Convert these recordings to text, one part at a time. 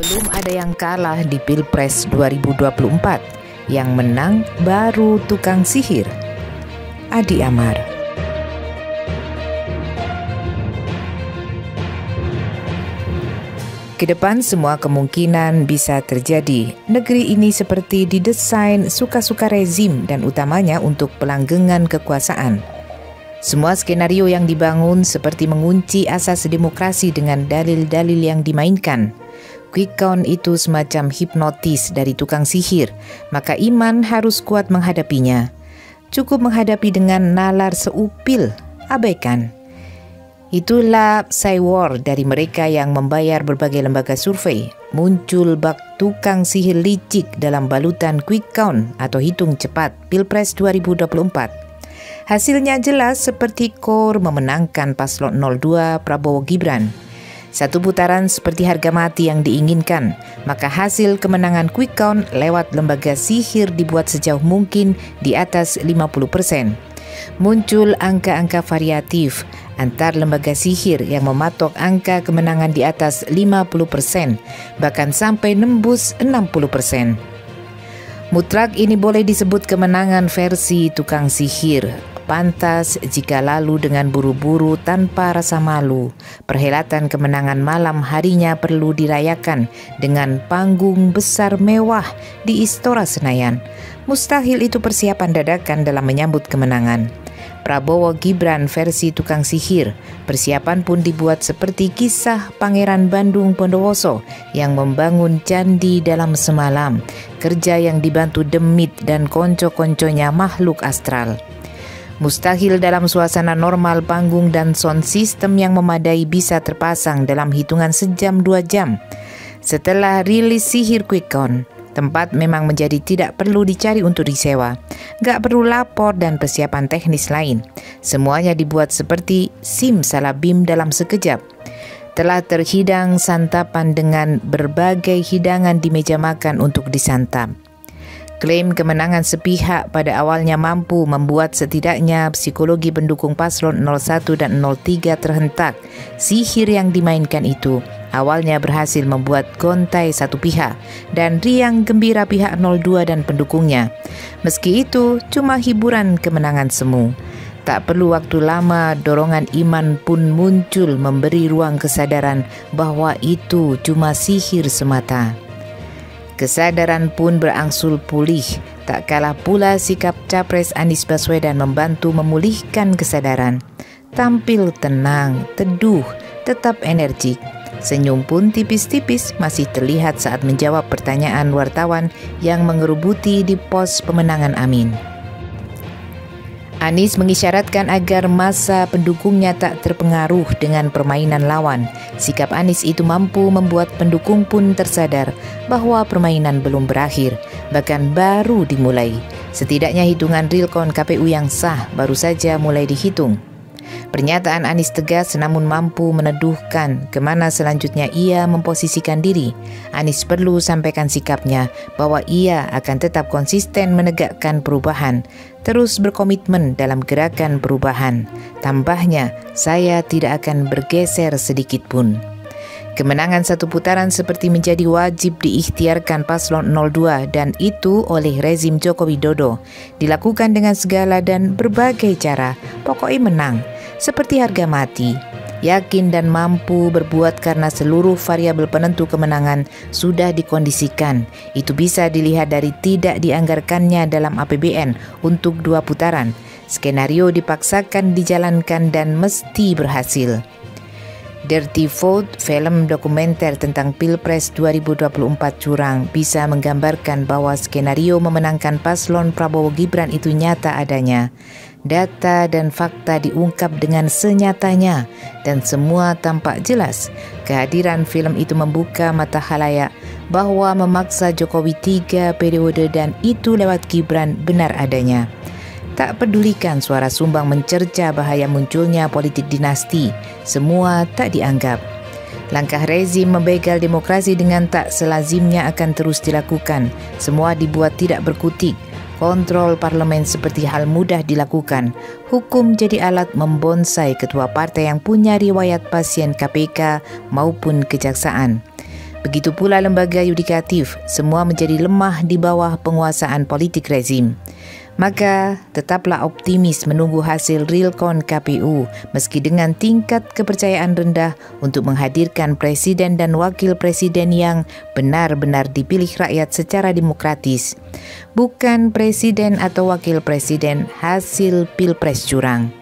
Belum ada yang kalah di Pilpres 2024. Yang menang baru tukang sihir. Adi Amar. Kedepan semua kemungkinan bisa terjadi. Negeri ini seperti didesain suka-suka rezim dan utamanya untuk pelanggengan kekuasaan. Semua skenario yang dibangun seperti mengunci asas demokrasi dengan dalil-dalil yang dimainkan. Quick count itu semacam hipnotis dari tukang sihir, maka iman harus kuat menghadapinya. Cukup menghadapi dengan nalar seupil, abaikan. Itulah psy-war dari mereka yang membayar berbagai lembaga survei. Muncul bak tukang sihir licik dalam balutan quick count atau hitung cepat Pilpres 2024. Hasilnya jelas seperti KOR memenangkan paslon 02 Prabowo Gibran. Satu putaran seperti harga mati yang diinginkan, maka hasil kemenangan quick count lewat lembaga sihir dibuat sejauh mungkin di atas 50%. Muncul angka-angka variatif antar lembaga sihir yang mematok angka kemenangan di atas 50%, bahkan sampai nembus 60%. Mutlak ini boleh disebut kemenangan versi tukang sihir. Pantas jika lalu dengan buru-buru tanpa rasa malu. Perhelatan kemenangan malam harinya perlu dirayakan dengan panggung besar mewah di Istora Senayan. Mustahil itu persiapan dadakan dalam menyambut kemenangan. Prabowo Gibran versi tukang sihir. Persiapan pun dibuat seperti kisah Pangeran Bandung Bondowoso yang membangun candi dalam semalam. Kerja yang dibantu demit dan konco-konconya makhluk astral. Mustahil dalam suasana normal panggung dan sound system yang memadai bisa terpasang dalam hitungan sejam 2 jam. Setelah rilis sihir quick count, tempat memang menjadi tidak perlu dicari untuk disewa. Gak perlu lapor dan persiapan teknis lain. Semuanya dibuat seperti simsalabim dalam sekejap. Telah terhidang santapan dengan berbagai hidangan di meja makan untuk disantap. Klaim kemenangan sepihak pada awalnya mampu membuat setidaknya psikologi pendukung paslon 01 dan 03 terhentak. Sihir yang dimainkan itu awalnya berhasil membuat gontai satu pihak dan riang gembira pihak 02 dan pendukungnya. Meski itu cuma hiburan kemenangan semu. Tak perlu waktu lama, dorongan iman pun muncul memberi ruang kesadaran bahwa itu cuma sihir semata. Kesadaran pun berangsur pulih, tak kalah pula sikap Capres Anies Baswedan membantu memulihkan kesadaran. Tampil tenang, teduh, tetap energik. Senyum pun tipis-tipis masih terlihat saat menjawab pertanyaan wartawan yang mengerubuti di pos pemenangan Amin. Anies mengisyaratkan agar masa pendukungnya tak terpengaruh dengan permainan lawan. Sikap Anies itu mampu membuat pendukung pun tersadar bahwa permainan belum berakhir, bahkan baru dimulai. Setidaknya hitungan real count KPU yang sah baru saja mulai dihitung. Pernyataan Anies tegas namun mampu meneduhkan kemana selanjutnya ia memposisikan diri. Anies perlu sampaikan sikapnya bahwa ia akan tetap konsisten menegakkan perubahan, terus berkomitmen dalam gerakan perubahan. Tambahnya, saya tidak akan bergeser sedikit pun. Kemenangan satu putaran seperti menjadi wajib diikhtiarkan paslon 02 dan itu oleh rezim Joko Widodo. Dilakukan dengan segala dan berbagai cara, pokoknya menang. Seperti harga mati, yakin dan mampu berbuat karena seluruh variabel penentu kemenangan sudah dikondisikan. Itu bisa dilihat dari tidak dianggarkannya dalam APBN untuk 2 putaran. Skenario dipaksakan dijalankan dan mesti berhasil. Dirty Vote, film dokumenter tentang Pilpres 2024 curang, bisa menggambarkan bahwa skenario memenangkan paslon Prabowo Gibran itu nyata adanya. Data dan fakta diungkap dengan senyatanya dan semua tampak jelas. Kehadiran film itu membuka mata khalayak bahwa memaksa Jokowi 3 periode dan itu lewat Gibran benar adanya. Tak pedulikan suara sumbang mencerca bahaya munculnya politik dinasti, semua tak dianggap. Langkah rezim membegal demokrasi dengan tak selazimnya akan terus dilakukan. Semua dibuat tidak berkutik. Kontrol parlemen seperti hal mudah dilakukan. Hukum jadi alat membonsai ketua partai yang punya riwayat pasien KPK maupun kejaksaan. Begitu pula lembaga yudikatif, semua menjadi lemah di bawah penguasaan politik rezim. Maka tetaplah optimis menunggu hasil realcon KPU meski dengan tingkat kepercayaan rendah untuk menghadirkan presiden dan wakil presiden yang benar-benar dipilih rakyat secara demokratis. Bukan presiden atau wakil presiden hasil pilpres curang.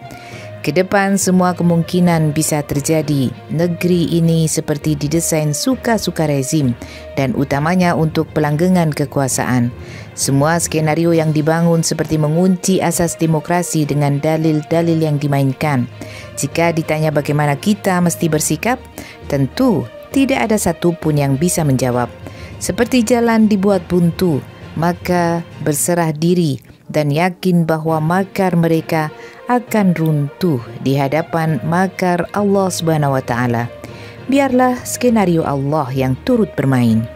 Kedepan semua kemungkinan bisa terjadi. Negeri ini seperti didesain suka-suka rezim dan utamanya untuk pelanggengan kekuasaan. Semua skenario yang dibangun seperti mengunci asas demokrasi dengan dalil-dalil yang dimainkan. Jika ditanya bagaimana kita mesti bersikap, tentu tidak ada satupun yang bisa menjawab. Seperti jalan dibuat buntu, maka berserah diri dan yakin bahwa makar mereka akan runtuh di hadapan makar Allah Subhanahu wa taala. Biarlah skenario Allah yang turut bermain.